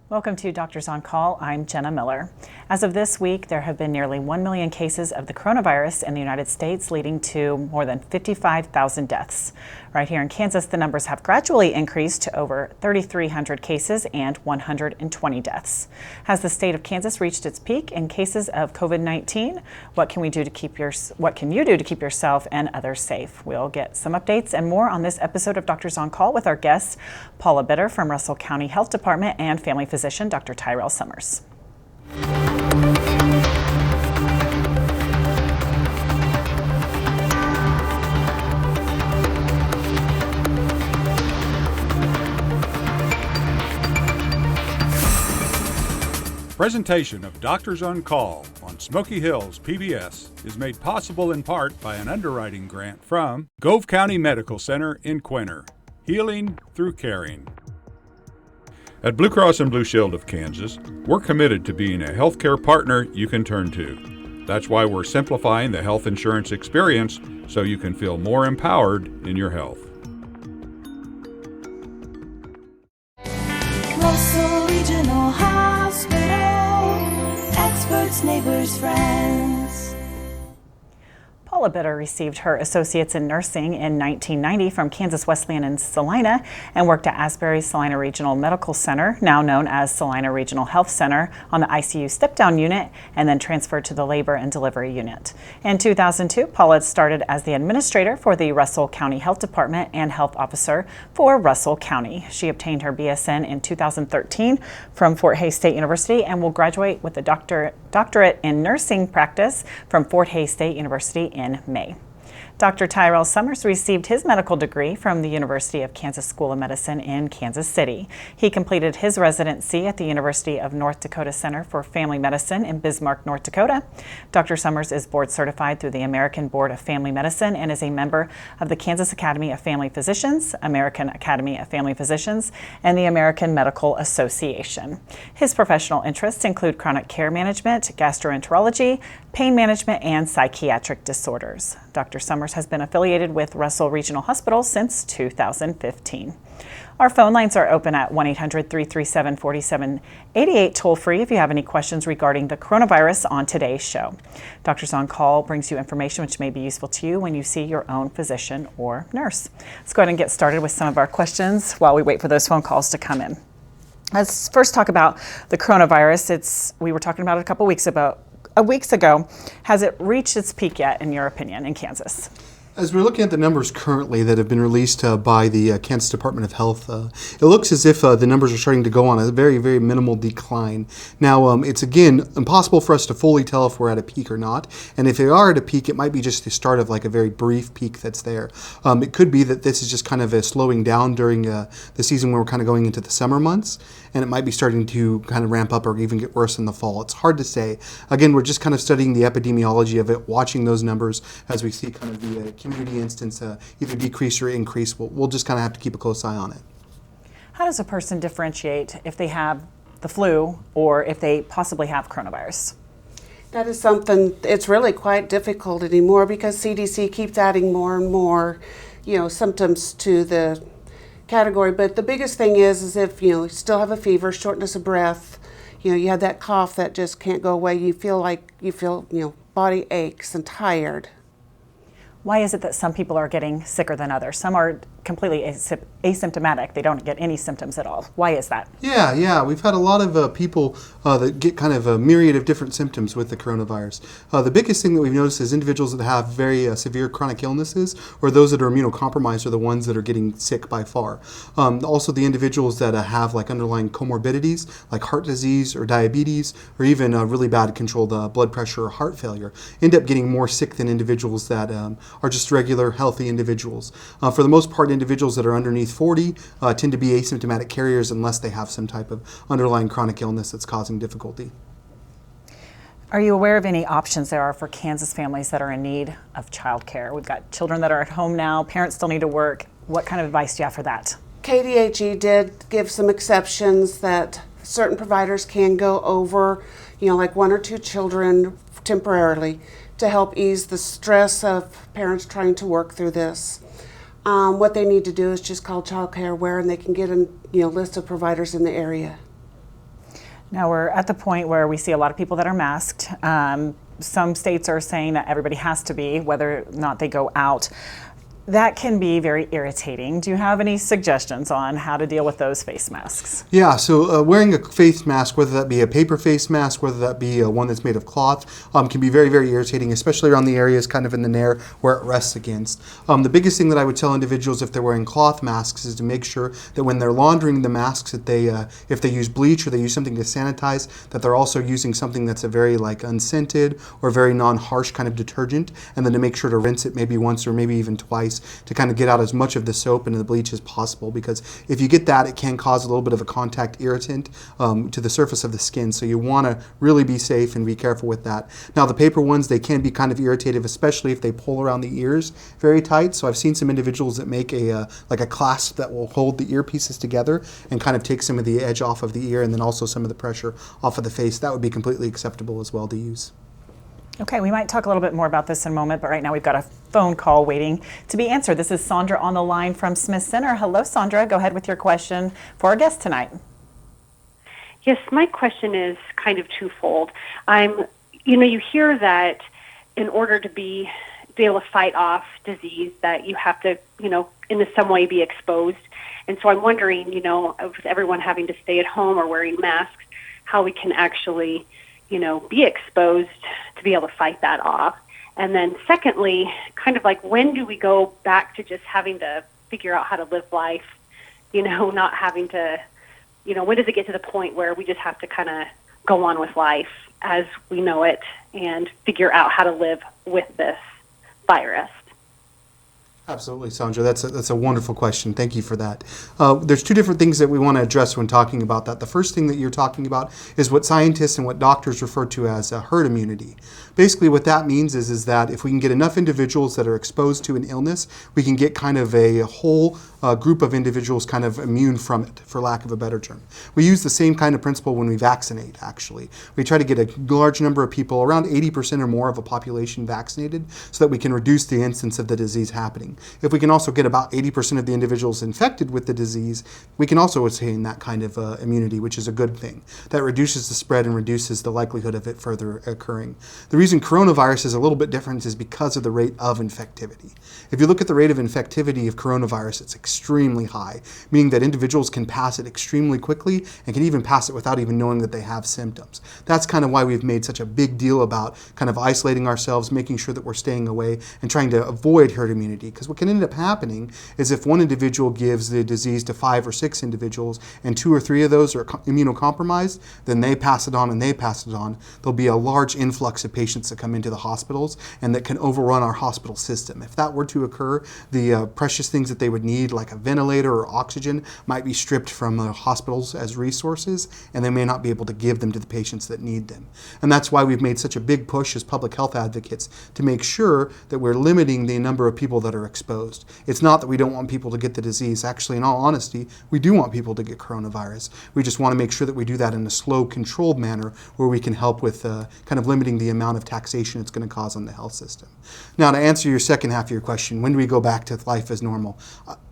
Welcome to Doctors on Call. I'm Jenna Miller. As of this week, there have been nearly 1 million cases of the coronavirus in the United States, leading to more than 55,000 deaths. Right here in Kansas, the numbers have gradually increased to over 3,300 cases and 120 deaths. Has the state of Kansas reached its peak in cases of COVID-19? What can you do to keep yourself and others safe? We'll get some updates and more on this episode of Doctors on Call with our guests, Paula Bitter from Russell County Health Department and family physician Dr. Tyrel Somers. Presentation of Doctors on Call on Smoky Hills PBS is made possible in part by an underwriting grant from Gove County Medical Center in Quinter, healing through caring. At Blue Cross and Blue Shield of Kansas, we're committed to being a healthcare partner you can turn to. That's why we're simplifying the health insurance experience so you can feel more empowered in your health. Russell Regional Hospital, experts, neighbors, friends. Paula Bitter received her associates in nursing in 1990 from Kansas Wesleyan in Salina and worked at Asbury's Salina Regional Medical Center, now known as Salina Regional Health Center, on the ICU step-down unit and then transferred to the labor and delivery unit. In 2002, Paula started as the administrator for the Russell County Health Department and health officer for Russell County. She obtained her BSN in 2013 from Fort Hays State University and will graduate with a doctorate in nursing practice from Fort Hays State University in May. Dr. Tyrel Somers received his medical degree from the University of Kansas School of Medicine in Kansas City. He completed his residency at the University of North Dakota Center for Family Medicine in Bismarck, North Dakota. Dr. Somers is board certified through the American Board of Family Medicine and is a member of the Kansas Academy of Family Physicians, American Academy of Family Physicians, and the American Medical Association. His professional interests include chronic care management, gastroenterology, pain management, and psychiatric disorders. Dr. Somers has been affiliated with Russell Regional Hospital since 2015. Our phone lines are open at 1-800-337-4788 toll-free if you have any questions regarding the coronavirus on today's show. Doctors on Call brings you information which may be useful to you when you see your own physician or nurse. Let's go ahead and get started with some of our questions while we wait for those phone calls to come in. Let's first talk about the coronavirus. We were talking about it a couple weeks ago. Has it reached its peak yet, in your opinion, in Kansas? As we're looking at the numbers currently that have been released by the Kansas Department of Health, it looks as if the numbers are starting to go on a very, very minimal decline. Now, it's again impossible for us to fully tell if we're at a peak or not, and if we are at a peak, it might be just the start of like a very brief peak that's there. It could be that this is just kind of a slowing down during the season when we're kind of going into the summer months, and it might be starting to kind of ramp up or even get worse in the fall. It's hard to say. Again, we're just kind of studying the epidemiology of it, watching those numbers as we see kind of the community instance either decrease or increase. We'll just kind of have to keep a close eye on it. How does a person differentiate if they have the flu or if they possibly have coronavirus? That is something, it's really quite difficult anymore because CDC keeps adding more and more, symptoms to the category. But the biggest thing is if, you still have a fever, shortness of breath, you have that cough that just can't go away. You feel body aches and tired. Why is it that some people are getting sicker than others? Some are completely asymptomatic. They don't get any symptoms at all. Why is that? Yeah. We've had a lot of people that get kind of a myriad of different symptoms with the coronavirus. The biggest thing that we've noticed is individuals that have very severe chronic illnesses or those that are immunocompromised are the ones that are getting sick by far. Also, the individuals that have like underlying comorbidities like heart disease or diabetes or even really bad controlled blood pressure or heart failure end up getting more sick than individuals that are just regular healthy individuals. For the most part, individuals that are underneath 40 tend to be asymptomatic carriers unless they have some type of underlying chronic illness that's causing difficulty. Are you aware of any options there are for Kansas families that are in need of childcare? We've got children that are at home now, parents still need to work. What kind of advice do you have for that? KDHE did give some exceptions that certain providers can go over, like 1 or 2 children temporarily to help ease the stress of parents trying to work through this. What they need to do is just call Child Care Aware and they can get a list of providers in the area. Now we're at the point where we see a lot of people that are masked. Some states are saying that everybody has to be, whether or not they go out. That can be very irritating. Do you have any suggestions on how to deal with those face masks? Yeah, so wearing a face mask, whether that be a paper face mask, whether that be one that's made of cloth, can be very, very irritating, especially around the areas kind of in the nair where it rests against. The biggest thing that I would tell individuals if they're wearing cloth masks is to make sure that when they're laundering the masks, that they, if they use bleach or they use something to sanitize, that they're also using something that's a very unscented or very non-harsh kind of detergent, and then to make sure to rinse it maybe once or maybe even twice to kind of get out as much of the soap and the bleach as possible, because if you get that, it can cause a little bit of a contact irritant to the surface of the skin. So you want to really be safe and be careful with that. Now the paper ones, they can be kind of irritative, especially if they pull around the ears very tight. So I've seen some individuals that make a clasp that will hold the earpieces together and kind of take some of the edge off of the ear and then also some of the pressure off of the face. That would be completely acceptable as well to use. Okay, we might talk a little bit more about this in a moment, but right now we've got a phone call waiting to be answered. This is Sandra on the line from Smith Center. Hello, Sandra. Go ahead with your question for our guest tonight. Yes, my question is kind of twofold. You hear that in order to be able to fight off disease, that you have to, in some way be exposed. And so I'm wondering, with everyone having to stay at home or wearing masks, how we can actually be exposed to be able to fight that off. And then secondly, kind of when do we go back to just having to figure out how to live life, not having to, when does it get to the point where we just have to kind of go on with life as we know it and figure out how to live with this virus? Absolutely, Sandra. That's a wonderful question. Thank you for that. There's two different things that we want to address when talking about that. The first thing that you're talking about is what scientists and what doctors refer to as herd immunity. Basically, what that means is that if we can get enough individuals that are exposed to an illness, we can get kind of a whole group of individuals kind of immune from it, for lack of a better term. We use the same kind of principle when we vaccinate, actually. We try to get a large number of people, around 80% or more of a population vaccinated, so that we can reduce the incidence of the disease happening. If we can also get about 80% of the individuals infected with the disease, we can also attain that kind of immunity, which is a good thing. That reduces the spread and reduces the likelihood of it further occurring. The reason coronavirus is a little bit different is because of the rate of infectivity. If you look at the rate of infectivity of coronavirus, it's extremely high, meaning that individuals can pass it extremely quickly and can even pass it without even knowing that they have symptoms. That's kind of why we've made such a big deal about kind of isolating ourselves, making sure that we're staying away and trying to avoid herd immunity. Because what can end up happening is if one individual gives the disease to 5 or 6 individuals and 2 or 3 of those are immunocompromised, then they pass it on and they pass it on. There'll be a large influx of patients that come into the hospitals and that can overrun our hospital system. If that were to occur, the precious things that they would need, like a ventilator or oxygen, might be stripped from the hospitals as resources, and they may not be able to give them to the patients that need them. And that's why we've made such a big push as public health advocates to make sure that we're limiting the number of people that are exposed. It's not that we don't want people to get the disease. Actually, in all honesty, we do want people to get coronavirus. We just want to make sure that we do that in a slow, controlled manner where we can help with kind of limiting the amount of taxation it's going to cause on the health system. Now, to answer your second half of your question, when do we go back to life as normal?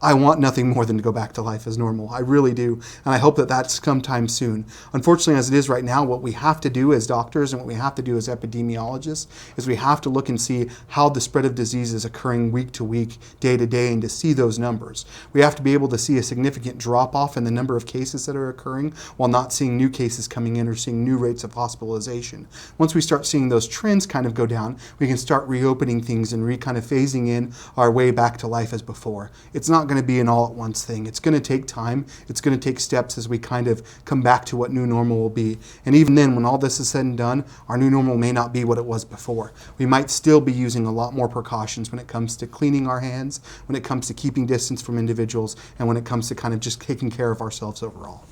I want nothing more than to go back to life as normal. I really do. And I hope that that's sometime soon. Unfortunately, as it is right now, what we have to do as doctors and what we have to do as epidemiologists is we have to look and see how the spread of disease is occurring week to week, day to day, and to see those numbers. We have to be able to see a significant drop-off in the number of cases that are occurring while not seeing new cases coming in or seeing new rates of hospitalization. Once we start seeing those trends kind of go down, we can start reopening things and kind of phasing in our way back to life as before. It's not going to be an all-at-once thing. It's going to take time. It's going to take steps as we kind of come back to what new normal will be. And even then, when all this is said and done, our new normal may not be what it was before. We might still be using a lot more precautions when it comes to cleaning our hands, when it comes to keeping distance from individuals, and when it comes to kind of just taking care of ourselves overall.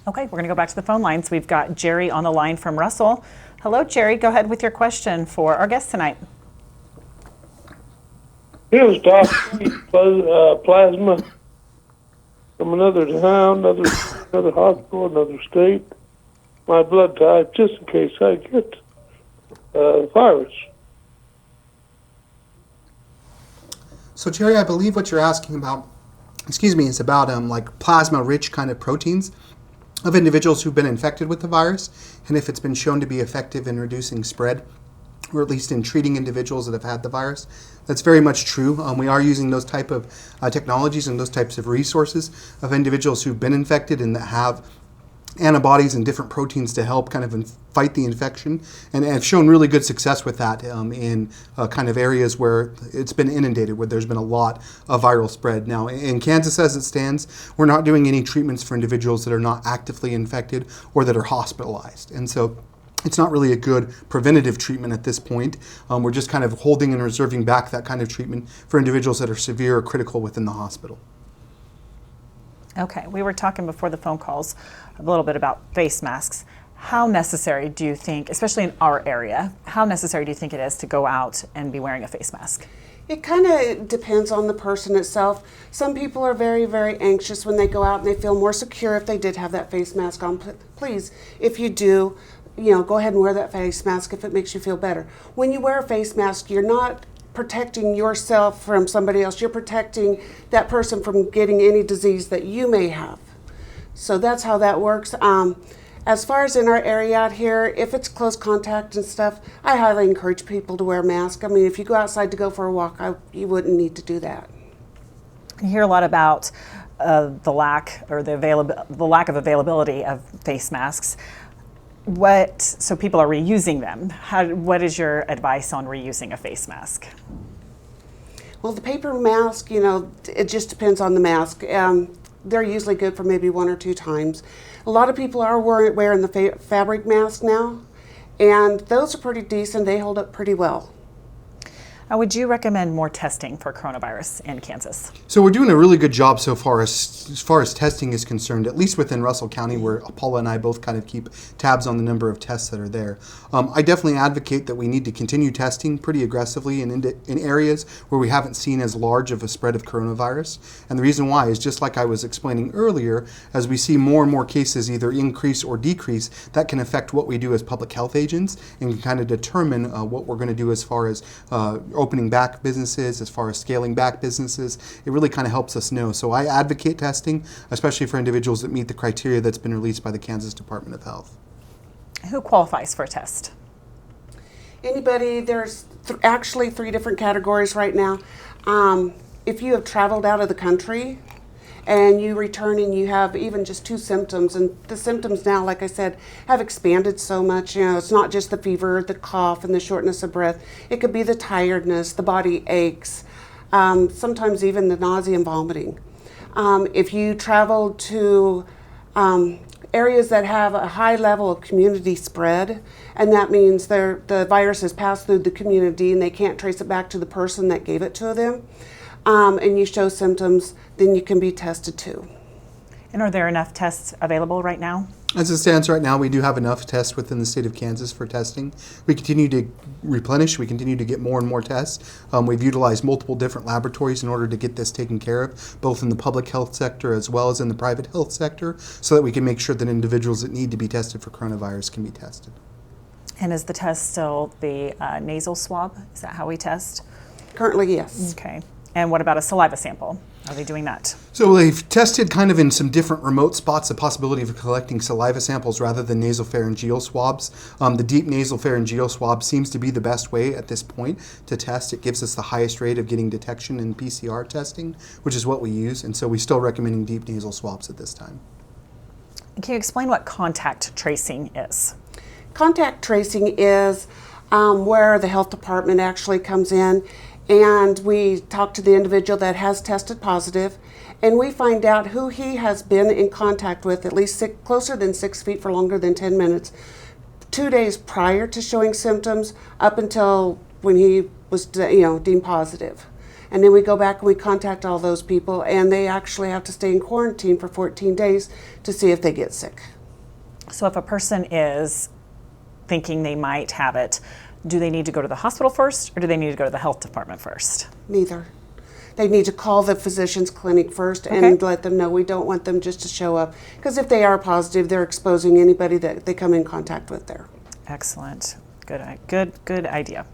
Okay, we're going to go back to the phone lines. We've got Jerry on the line from Russell. Hello, Jerry. Go ahead with your question for our guest tonight. Here's plasma from another town, another hospital, another state. My blood type, just in case I get the virus. So, Jerry, I believe what you're asking about, is about like plasma-rich kind of proteins. of individuals who've been infected with the virus, and if it's been shown to be effective in reducing spread, or at least in treating individuals that have had the virus. That's very much true. We are using those type of technologies and those types of resources of individuals who've been infected and that have antibodies and different proteins to help kind of fight the infection, and have shown really good success with that in kind of areas where it's been inundated, where there's been a lot of viral spread. Now, in Kansas as it stands, we're not doing any treatments for individuals that are not actively infected or that are hospitalized. And so it's not really a good preventative treatment at this point. We're just kind of holding and reserving back that kind of treatment for individuals that are severe or critical within the hospital. Okay, we were talking before the phone calls a little bit about face masks. How necessary do you think, especially in our area, how necessary do you think it is to go out and be wearing a face mask? It kind of depends on the person itself. Some people are very, very anxious when they go out and they feel more secure if they did have that face mask on. Please, if you do, go ahead and wear that face mask if it makes you feel better. When you wear a face mask, you're not protecting yourself from somebody else. You're protecting that person from getting any disease that you may have. So that's how that works. As far as in our area out here, if it's close contact and stuff, I highly encourage people to wear a mask. I mean, if you go outside to go for a walk, you wouldn't need to do that. You hear a lot about the lack of availability of face masks. So people are reusing them. What is your advice on reusing a face mask? Well, the paper mask, it just depends on the mask. They're usually good for maybe 1 or 2 times. A lot of people are wearing the fabric mask now, and those are pretty decent. They hold up pretty well. Would you recommend more testing for coronavirus in Kansas? So we're doing a really good job so far as testing is concerned, at least within Russell County, where Paula and I both kind of keep tabs on the number of tests that are there. I definitely advocate that we need to continue testing pretty aggressively in areas where we haven't seen as large of a spread of coronavirus. And the reason why is just like I was explaining earlier, as we see more and more cases either increase or decrease, that can affect what we do as public health agents and can kind of determine what we're going to do as far as opening back businesses, as far as scaling back businesses. It really kind of helps us know. So I advocate testing, especially for individuals that meet the criteria that's been released by the Kansas Department of Health. Who qualifies for a test? Anybody. There's actually 3 different categories right now. If you have traveled out of the country and you return and you have even just 2 symptoms, and the symptoms now, like I said, have expanded so much. It's not just the fever, the cough, and the shortness of breath. It could be the tiredness, the body aches, sometimes even the nausea and vomiting. If you travel to areas that have a high level of community spread, and that means the virus has passed through the community and they can't trace it back to the person that gave it to them, and you show symptoms, then you can be tested too. And are there enough tests available right now? As it stands right now, we do have enough tests within the state of Kansas for testing. We continue to replenish. We continue to get more and more tests. We've utilized multiple different laboratories in order to get this taken care of, both in the public health sector as well as in the private health sector, so that we can make sure that individuals that need to be tested for coronavirus can be tested. And is the test still the nasal swab? Is that how we test? Currently, yes. Okay. And what about a saliva sample? Are they doing that? So they've tested kind of in some different remote spots the possibility of collecting saliva samples rather than nasopharyngeal swabs. The deep nasopharyngeal swab seems to be the best way at this point to test. It gives us the highest rate of getting detection in PCR testing, which is what we use, and so we're still recommending deep nasal swabs at this time. Can you explain what contact tracing is? Contact tracing is where the health department actually comes in, and we talk to the individual that has tested positive, and we find out who he has been in contact with at least closer than 6 feet for longer than 10 minutes, 2 days prior to showing symptoms up until when he was deemed positive. And then we go back and we contact all those people, and they actually have to stay in quarantine for 14 days to see if they get sick. So if a person is thinking they might have it, do they need to go to the hospital first, or do they need to go to the health department first? Neither. They need to call the physician's clinic first and let them know. We don't want them just to show up, because if they are positive, they're exposing anybody that they come in contact with there. Excellent. Good idea.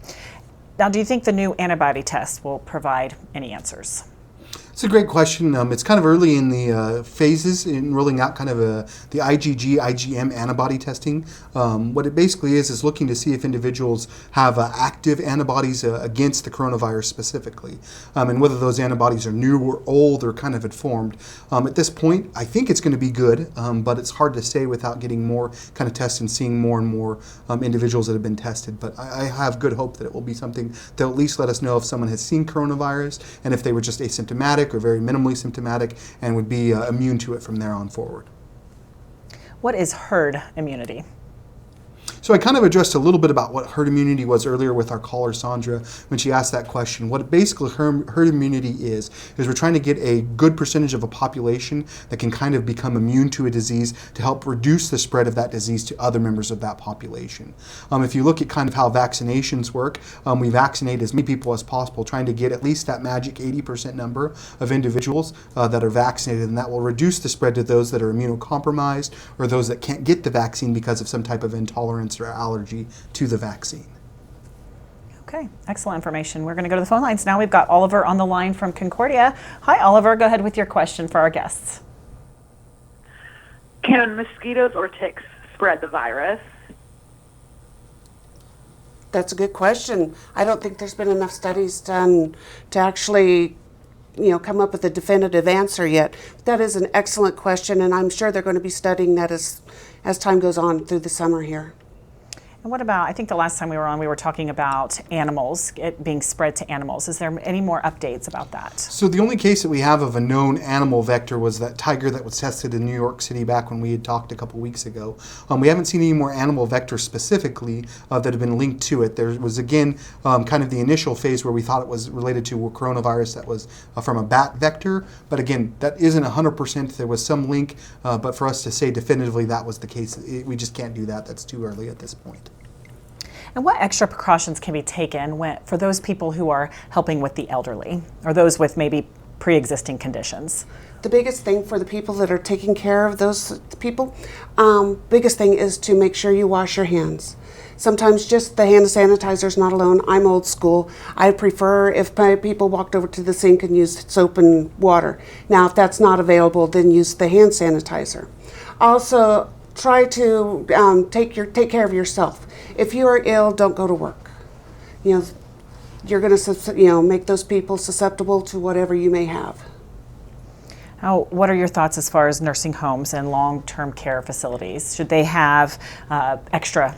Now, do you think the new antibody test will provide any answers? It's a great question. It's kind of early in the phases in rolling out kind of the IgG, IgM antibody testing. What it basically is looking to see if individuals have active antibodies against the coronavirus specifically, and whether those antibodies are new or old or kind of informed. At this point, I think it's going to be good, but it's hard to say without getting more kind of tests and seeing more and more individuals that have been tested. But I have good hope that it will be something that will at least let us know if someone has seen coronavirus and if they were just asymptomatic or very minimally symptomatic and would be immune to it from there on forward. What is herd immunity? So I kind of addressed a little bit about what herd immunity was earlier with our caller Sandra when she asked that question. What basically herd immunity is we're trying to get a good percentage of a population that can kind of become immune to a disease to help reduce the spread of that disease to other members of that population. If you look at kind of how vaccinations work, we vaccinate as many people as possible, trying to get at least that magic 80% number of individuals that are vaccinated, and that will reduce the spread to those that are immunocompromised or those that can't get the vaccine because of some type of intolerance or allergy to the vaccine. Okay, excellent information. We're going to go to the phone lines now. We've got Oliver on the line from Concordia. Hi, Oliver. Go ahead with your question for our guests. Can mosquitoes or ticks spread the virus? That's a good question. I don't think there's been enough studies done to actually come up with a definitive answer yet. That is an excellent question, and I'm sure they're going to be studying that as time goes on through the summer here. And what about, I think the last time we were on, we were talking about animals, it being spread to animals. Is there any more updates about that? So the only case that we have of a known animal vector was that tiger that was tested in New York City back when we had talked a couple weeks ago. We haven't seen any more animal vectors specifically that have been linked to it. There was, again, kind of the initial phase where we thought it was related to a coronavirus that was from a bat vector. But again, that isn't 100%. There was some link, but for us to say definitively that was the case, we just can't do that. That's too early at this point. And what extra precautions can be taken for those people who are helping with the elderly or those with maybe pre-existing conditions? The biggest thing for the people that are taking care of those people, biggest thing is to make sure you wash your hands. Sometimes just the hand sanitizer is not alone. I'm old school. I prefer if my people walked over to the sink and used soap and water. Now, if that's not available, then use the hand sanitizer. Also, try to take care of yourself. If you are ill, don't go to work. You're going to make those people susceptible to whatever you may have. What are your thoughts as far as nursing homes and long-term care facilities? Should they have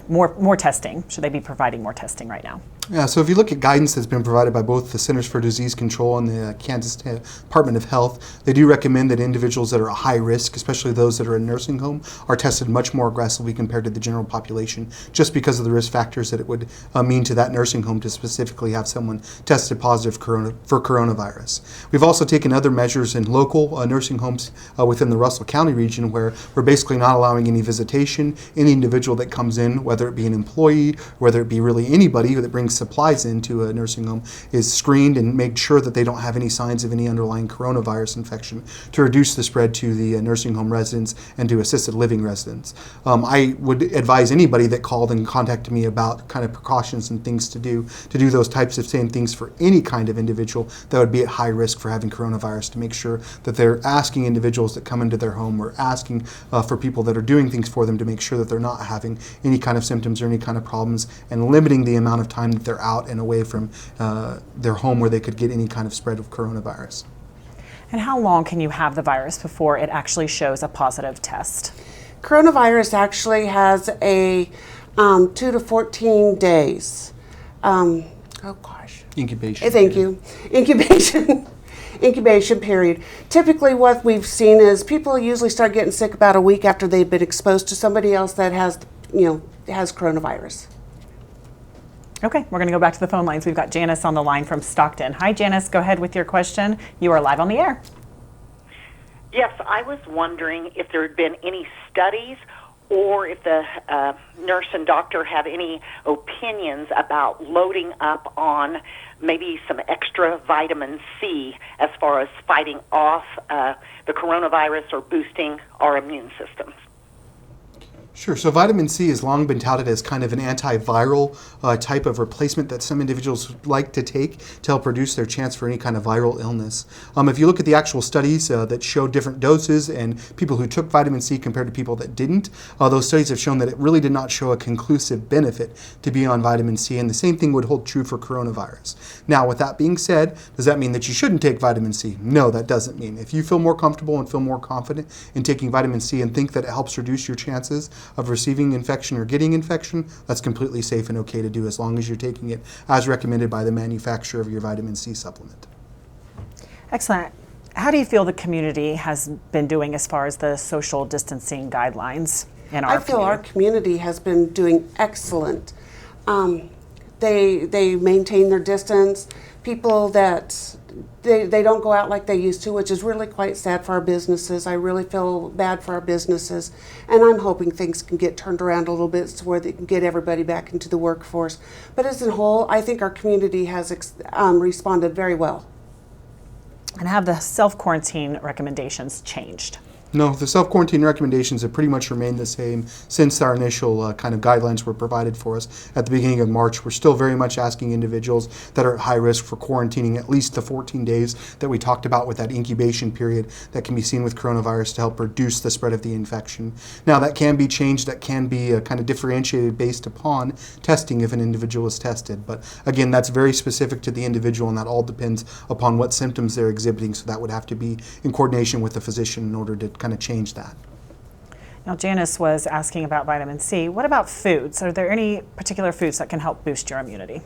more testing? Should they be providing more testing right now? Yeah, so if you look at guidance that's been provided by both the Centers for Disease Control and the Kansas Department of Health, they do recommend that individuals that are at high risk, especially those that are in nursing home, are tested much more aggressively compared to the general population, just because of the risk factors that it would mean to that nursing home to specifically have someone tested positive for coronavirus. We've also taken other measures in local nursing homes within the Russell County region where we're basically not allowing any visitation. Any individual that comes in, whether it be an employee, whether it be really anybody that brings supplies into a nursing home, is screened and made sure that they don't have any signs of any underlying coronavirus infection to reduce the spread to the nursing home residents and to assisted living residents. I would advise anybody that called and contacted me about kind of precautions and things to do those types of same things for any kind of individual that would be at high risk for having coronavirus, to make sure that they're asking individuals that come into their home or asking for people that are doing things for them to make sure that they're not having any kind of symptoms or any kind of problems, and limiting the amount of time that they're out and away from their home where they could get any kind of spread of coronavirus. And how long can you have the virus before it actually shows a positive test? Coronavirus actually has a 2 to 14 days. Incubation. Thank you. Incubation period. Typically what we've seen is people usually start getting sick about a week after they've been exposed to somebody else that has coronavirus. Okay, we're going to go back to the phone lines. We've got Janice on the line from Stockton. Hi, Janice. Go ahead with your question. You are live on the air. Yes, I was wondering if there had been any studies or if the nurse and doctor have any opinions about loading up on maybe some extra vitamin C as far as fighting off the coronavirus or boosting our immune systems. Sure. So vitamin C has long been touted as kind of an antiviral type of replacement that some individuals like to take to help reduce their chance for any kind of viral illness. If you look at the actual studies that show different doses and people who took vitamin C compared to people that didn't, those studies have shown that it really did not show a conclusive benefit to be on vitamin C, and the same thing would hold true for coronavirus. Now, with that being said, does that mean that you shouldn't take vitamin C? No, that doesn't mean. If you feel more comfortable and feel more confident in taking vitamin C and think that it helps reduce your chances of receiving infection or getting infection, that's completely safe and okay to do as long as you're taking it as recommended by the manufacturer of your vitamin C supplement. Excellent. How do you feel the community has been doing as far as the social distancing guidelines in our I feel our community has been doing excellent. They maintain their distance. People that they don't go out like they used to, which is really quite sad for our businesses. I really feel bad for our businesses, and I'm hoping things can get turned around a little bit so where they can get everybody back into the workforce. But as a whole, I think our community has responded very well. And have the self-quarantine recommendations changed? No, the self-quarantine recommendations have pretty much remained the same since our initial kind of guidelines were provided for us at the beginning of March. We're still very much asking individuals that are at high risk for quarantining at least the 14 days that we talked about with that incubation period that can be seen with coronavirus to help reduce the spread of the infection. Now, that can be changed, that can be kind of differentiated based upon testing if an individual is tested. But again, that's very specific to the individual, and that all depends upon what symptoms they're exhibiting. So that would have to be in coordination with the physician in order to kind of change that. Now, Janice was asking about vitamin C. What about foods? Are there any particular foods that can help boost your immunity?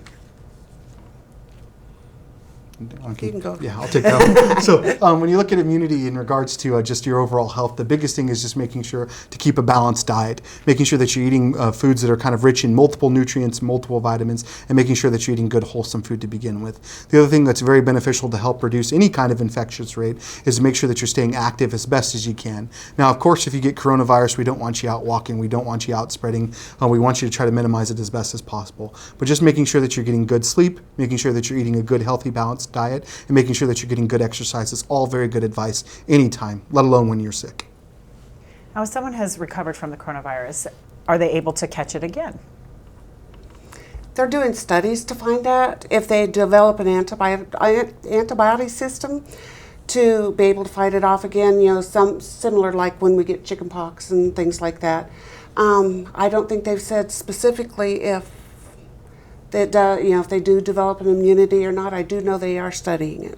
Okay. You can go. Yeah, I'll take that one. So when you look at immunity in regards to just your overall health, the biggest thing is just making sure to keep a balanced diet, making sure that you're eating foods that are kind of rich in multiple nutrients, multiple vitamins, and making sure that you're eating good, wholesome food to begin with. The other thing that's very beneficial to help reduce any kind of infectious rate is to make sure that you're staying active as best as you can. Now, of course, if you get coronavirus, we don't want you out walking, we don't want you out spreading, we want you to try to minimize it as best as possible. But just making sure that you're getting good sleep, making sure that you're eating a good, healthy, balanced diet, and making sure that you're getting good exercise is all very good advice anytime, let alone when you're sick. Now, if someone has recovered from the coronavirus, are they able to catch it again? They're doing studies to find out if they develop an antibody system to be able to fight it off again. You know, some similar like when we get chickenpox and things like that. I don't think they've said specifically if that if they do develop an immunity or not. I do know they are studying it.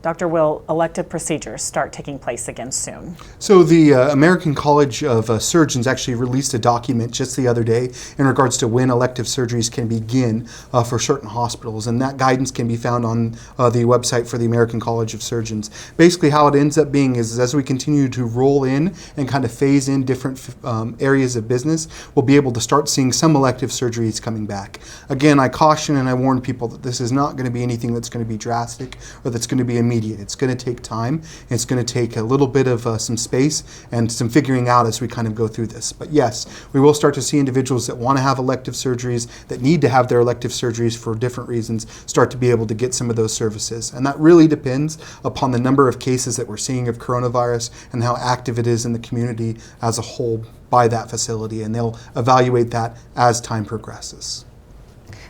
Dr. Will elective procedures start taking place again soon? So the American College of Surgeons actually released a document just the other day in regards to when elective surgeries can begin for certain hospitals, and that guidance can be found on the website for the American College of Surgeons. Basically how it ends up being is as we continue to roll in and kind of phase in different areas of business, we'll be able to start seeing some elective surgeries coming back. Again, I caution and I warn people that this is not going to be anything that's going to be drastic or that's going to be immediate. It's going to take time. It's going to take a little bit of some space and some figuring out as we kind of go through this. But yes, we will start to see individuals that want to have elective surgeries, that need to have their elective surgeries for different reasons, start to be able to get some of those services. And that really depends upon the number of cases that we're seeing of coronavirus and how active it is in the community as a whole by that facility. And they'll evaluate that as time progresses.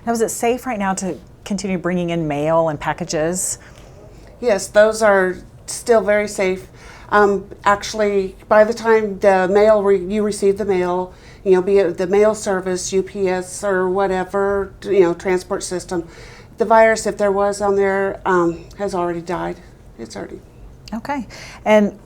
Now, is it safe right now to continue bringing in mail and packages? Yes, those are still very safe. Actually, by the time the mail you receive the mail, be it the mail service, UPS or whatever, transport system, the virus, if there was on there, has already died. It's already. Okay. And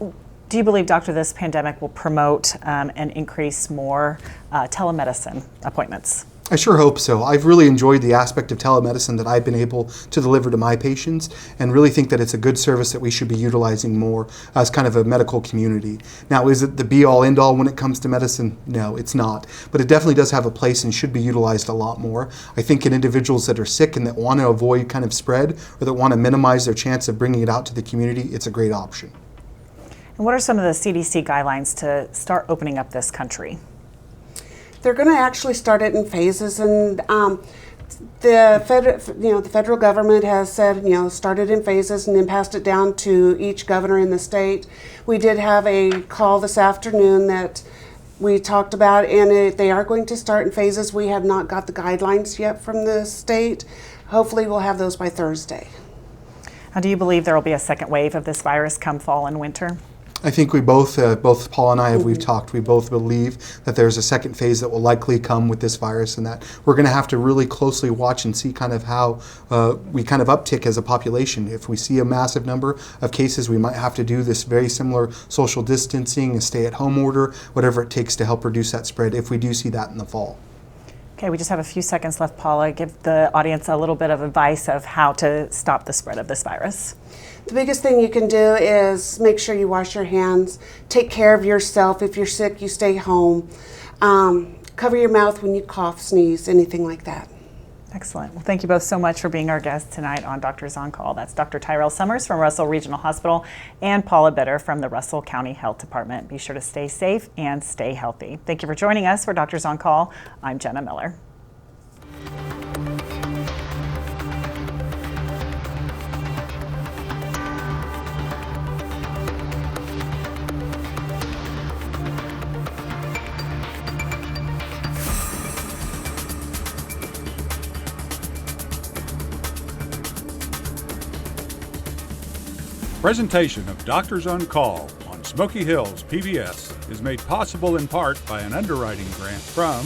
do you believe, Doctor, this pandemic will promote and increase more telemedicine appointments? I sure hope so. I've really enjoyed the aspect of telemedicine that I've been able to deliver to my patients, and really think that it's a good service that we should be utilizing more as kind of a medical community. Now, is it the be-all, end-all when it comes to medicine? No, it's not. But it definitely does have a place and should be utilized a lot more. I think in individuals that are sick and that want to avoid kind of spread or that want to minimize their chance of bringing it out to the community, it's a great option. And what are some of the CDC guidelines to start opening up this country? They're going to actually start it in phases, and the federal government has said, started in phases and then passed it down to each governor in the state. We did have a call this afternoon that we talked about, and they are going to start in phases. We have not got the guidelines yet from the state. Hopefully we'll have those by Thursday. Now, do you believe there will be a second wave of this virus come fall and winter? I think we both Paul and I, we've talked, we both believe that there's a second phase that will likely come with this virus, and that we're going to have to really closely watch and see kind of how we kind of uptick as a population. If we see a massive number of cases, we might have to do this very similar social distancing, a stay-at-home order, whatever it takes to help reduce that spread if we do see that in the fall. Okay, we just have a few seconds left, Paula. Give the audience a little bit of advice of how to stop the spread of this virus. The biggest thing you can do is make sure you wash your hands, take care of yourself. If you're sick, you stay home. Cover your mouth when you cough, sneeze, anything like that. Excellent. Well, thank you both so much for being our guests tonight on Doctors on Call. That's Dr. Tyrel Somers from Russell Regional Hospital and Paula Bitter from the Russell County Health Department. Be sure to stay safe and stay healthy. Thank you for joining us for Doctors on Call. I'm Jenna Miller. Presentation of Doctors on Call on Smoky Hills PBS is made possible in part by an underwriting grant from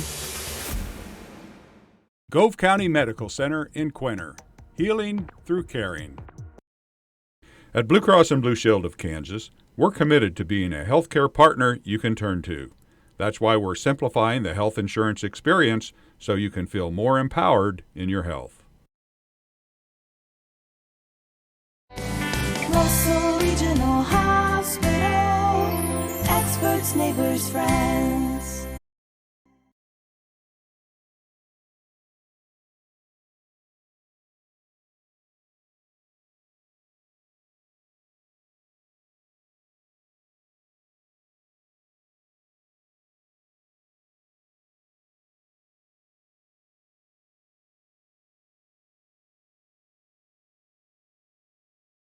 Gove County Medical Center in Quinter, healing through caring. At Blue Cross and Blue Shield of Kansas, we're committed to being a healthcare partner you can turn to. That's why we're simplifying the health insurance experience so you can feel more empowered in your health. Russell Regional Hospital, experts, neighbors, friends.